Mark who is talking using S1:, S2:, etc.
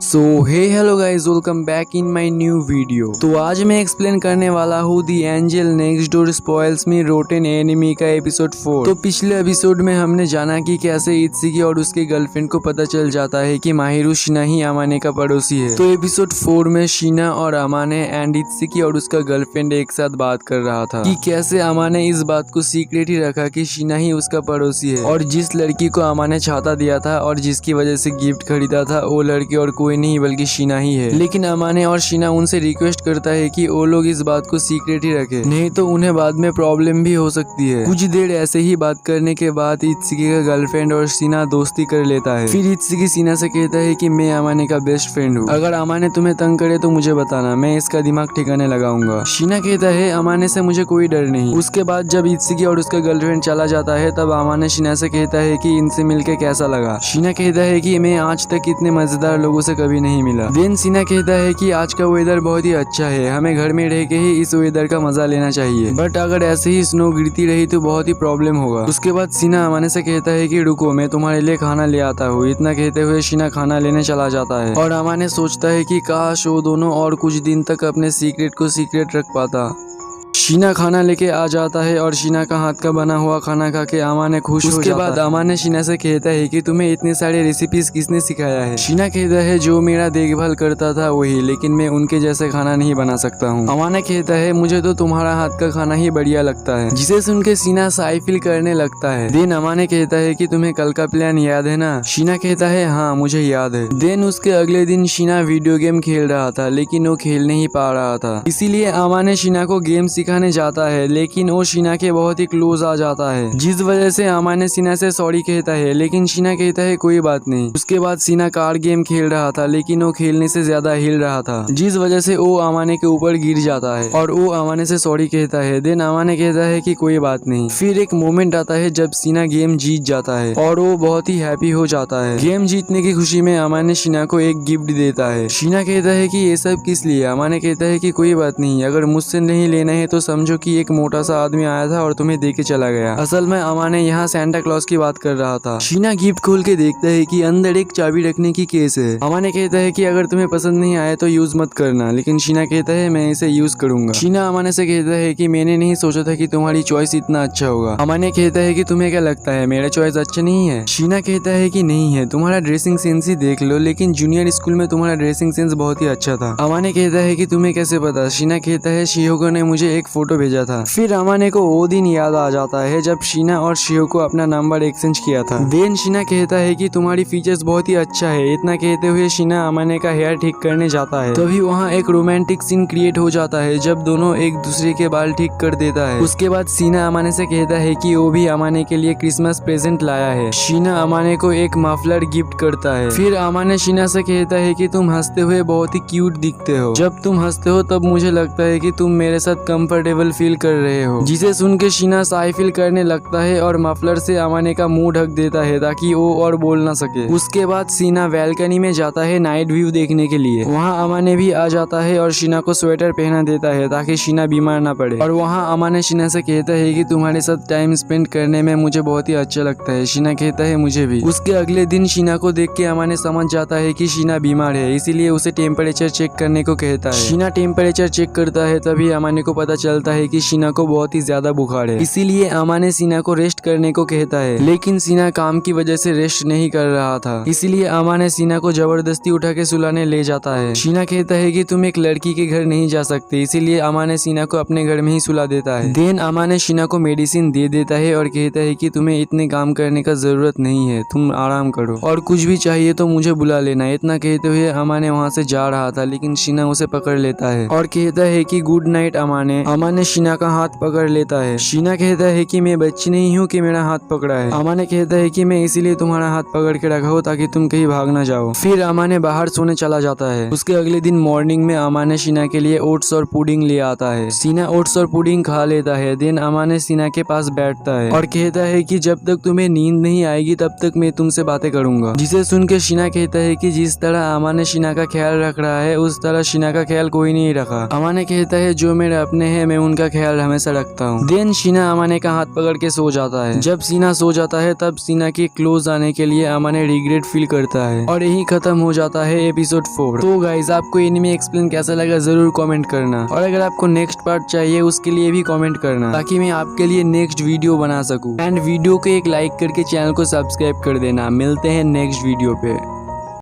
S1: So hey hello guys, welcome back in my new video. तो आज मैं explain करने वाला हूँ the angel next door spoils me rotten anime का एपिसोड 4। तो पिछले एपिसोड में हमने जाना कि कैसे इत्सुकी और उसके गर्लफ्रेंड को पता चल जाता है कि माहिरू शिना ही अमाने का पड़ोसी है। तो एपिसोड 4 में शिना और अमाने एंड इत्सुकी और उसका गर्लफ्रेंड एक साथ बात कर रहा था कि कैसे अमाने इस बात को सीक्रेट ही रखा कि शिना ही उसका पड़ोसी है और जिस लड़की को अमाने छाता दिया था और जिसकी वजह से गिफ्ट खरीदा था वो लड़की और कोई नहीं बल्कि शिना ही है। लेकिन अमाने और शिना उनसे रिक्वेस्ट करता है कि वो लोग इस बात को सीक्रेट ही रखें, नहीं तो उन्हें बाद में प्रॉब्लम भी हो सकती है। कुछ देर ऐसे ही बात करने के बाद इत्सुकी का गर्लफ्रेंड और शिना दोस्ती कर लेता है। फिर इत्सुकी शिना से कहता है कि मैं अमाने का बेस्ट फ्रेंड हूँ, अगर अमाने तुम्हें तंग करे तो मुझे बताना, मैं इसका दिमाग ठिकाने लगाऊंगा। शिना कहता है अमाने से मुझे कोई डर नहीं। उसके बाद जब इत्सुकी और उसका गर्लफ्रेंड चला जाता है तब अमाने शिना से कहता है कि इनसे मिलके कैसा लगा। शिना कहता है कि मैं आज तक इतने मजेदार लोगों से कभी नहीं मिला। देन शिना कहता है कि आज का वेदर बहुत ही अच्छा है, हमें घर में रह के ही इस वेदर का मजा लेना चाहिए, बट अगर ऐसे ही स्नो गिरती रही तो बहुत ही प्रॉब्लम होगा। उसके बाद शिना अमाने से कहता है कि रुको, मैं तुम्हारे लिए खाना ले आता हूँ। इतना कहते हुए शिना खाना लेने चला जाता है और अमाने सोचता है कि काश वो दोनों और कुछ दिन तक अपने सीक्रेट को सीक्रेट रख पाता। शिना खाना लेके आ जाता है और शिना का हाथ का बना हुआ खाना खा के अमाने खुश हो जाता है। उसके बाद अमाने शिना से कहता है कि तुम्हें इतने सारे रेसिपीज किसने सिखाया है। शिना कहता है जो मेरा देखभाल करता था वही, लेकिन मैं उनके जैसे खाना नहीं बना सकता हूँ। अमाने कहता है मुझे तो तुम्हारा हाथ का खाना ही बढ़िया लगता है, जिसे सुन के शिना शाय फील करने लगता है। देन अमाने कहता है कि तुम्हें कल का प्लान याद है ना। शिना कहता है हाँ मुझे याद है। देन उसके अगले दिन शिना वीडियो गेम खेल रहा था, लेकिन वो खेल नहीं पा रहा था, इसीलिए अमाने शिना को गेम सिखाने जाता है, लेकिन वो शिना के बहुत ही क्लोज आ जाता है, जिस वजह से अमाने शिना से सॉरी कहता है, लेकिन शिना कहता है कोई बात नहीं। उसके बाद शिना कार गेम खेल रहा था, लेकिन वो खेलने से ज्यादा हिल रहा था, जिस वजह से वो अमाने के ऊपर गिर जाता है और वो अमाने से सॉरी कहता है। देन अमाने कहता है कि कोई बात नहीं। फिर एक मोमेंट आता है जब शिना गेम जीत जाता है और वो बहुत ही हैप्पी हो जाता है। गेम जीतने की खुशी में अमाने शिना को एक गिफ्ट देता है। शिना कहता है कि ये सब किस लिए। अमाने कहता है कि कोई बात नहीं, अगर मुझसे नहीं लेना है तो समझो कि एक मोटा सा आदमी आया था और तुम्हें दे के चला गया। असल में अमाने यहाँ सैंटा क्लॉज की बात कर रहा था। शिना गिफ्ट खोल के देखता है कि अंदर एक चाबी रखने की केस है। अमाने कहता है कि अगर तुम्हें पसंद नहीं आया तो यूज मत करना, लेकिन शिना कहता है मैं इसे यूज करूंगा। शिना अमाने से कहता है कि मैंने नहीं सोचा था कि तुम्हारी चॉइस इतना अच्छा होगा। अमाने कहता है कि तुम्हें क्या लगता है मेरा चॉइस अच्छा नहीं है। शिना कहता है कि नहीं है, तुम्हारा ड्रेसिंग सेंस ही देख लो, लेकिन जूनियर स्कूल में तुम्हारा ड्रेसिंग सेंस बहुत ही अच्छा था। अमाने कहता है कि तुम्हें कैसे पता। शिना कहता है शियोको ने मुझे एक फोटो भेजा था। फिर अमाने को वो दिन याद आ जाता है जब शिना और शियोको अपना नंबर एक्सचेंज किया था। देन शिना कहता है कि तुम्हारी फीचर्स बहुत ही अच्छा है। इतना कहते हुए शिना अमाने का हेयर ठीक करने जाता है, तभी वहाँ एक रोमांटिक सीन क्रिएट हो जाता है जब दोनों एक दूसरे के बाल ठीक कर देता है। उसके बाद शिना अमाने से कहता है कि वो भी अमाने के लिए क्रिसमस प्रेजेंट लाया है। शिना अमाने को एक मफलर गिफ्ट करता है। फिर अमाने शिना से कहता है कि तुम हंसते हुए बहुत ही क्यूट दिखते हो। जब तुम हंसते हो तब मुझे लगता है कि तुम मेरे साथ कंफर्टेबल फील कर रहे हो, जिसे सुन के शिना शाय फील करने लगता है और मफलर से अमाने का मुंह ढक देता है ताकि वो और बोल ना सके। उसके बाद शिना बैल्कनी में जाता है नाइट व्यू देखने के लिए। वहाँ अमाने भी आ जाता है और शिना को स्वेटर पहना देता है ताकि शिना बीमार ना पड़े। और वहाँ अमाने शिना से कहता है कि तुम्हारे साथ टाइम स्पेंड करने में मुझे बहुत ही अच्छा लगता है। शिना कहता है मुझे भी। उसके अगले दिन शिना को देख के अमाने समझ जाता है कि शिना बीमार है, इसीलिए उसे टेम्परेचर चेक करने को कहता है। शिना टेम्परेचर चेक करता है, तभी अमाने को पता चलता है कि शिना को बहुत ही ज्यादा बुखार है, इसीलिए अमाने शिना को रेस्ट करने को कहता है। लेकिन शिना काम की वजह से रेस्ट नहीं कर रहा था, इसीलिए अमाने शिना को जबरदस्ती उठा के सुलाने ले जाता है। शिना कहता है कि तुम एक लड़की के घर नहीं जा सकते, इसीलिए अमाने शिना को अपने घर में ही सुला देता है। देन अमाने शिना को मेडिसिन दे देता है और कहता है कि तुम्हें इतने काम करने का जरूरत नहीं है, तुम आराम करो और कुछ भी चाहिए तो मुझे बुला लेना। इतना कहते हुए अमाने वहाँ से जा रहा था, लेकिन शिना उसे पकड़ लेता है और कहता है कि गुड नाइट अमाने। अमाने शिना का हाथ पकड़ लेता है। शिना कहता है कि मैं बच्ची नहीं हूँ कि मेरा हाथ पकड़ा है। अमाने कहता है कि मैं इसीलिए तुम्हारा हाथ पकड़ के रखा हूँ ताकि तुम कहीं भाग ना जाओ। फिर अमाने बाहर सोने चला जाता है। उसके अगले दिन मॉर्निंग में अमाने शिना के लिए ओट्स और पुडिंग ले आता है। शिना ओट्स और पुडिंग खा लेता है। देन अमाने शिना के पास बैठता है और कहता है कि जब तक तुम्हें नींद नहीं आएगी तब तक मैं तुमसे बातें करूंगा, जिसे सुन के शिना कहता है कि जिस तरह अमाने शिना का ख्याल रख रहा है उस तरह शिना का ख्याल कोई नहीं रखा। अमाने कहता है जो मेरे अपने हैं मैं उनका ख्याल हमेशा रखता हूँ। देन शीना अमाने का हाथ पकड़ के सो जाता है। जब शीना सो जाता है तब शीना के क्लोज आने के लिए अमाने रिग्रेट फील करता है और यही खत्म हो जाता है एपिसोड 4। तो गाइज आपको एनिमे एक्सप्लेन कैसा लगा जरूर कमेंट करना, और अगर आपको नेक्स्ट पार्ट चाहिए उसके लिए भी कमेंट करना ताकि मैं आपके लिए नेक्स्ट वीडियो बना सकूं। एंड वीडियो को एक लाइक करके चैनल को सब्सक्राइब कर देना। मिलते हैं नेक्स्ट वीडियो पे।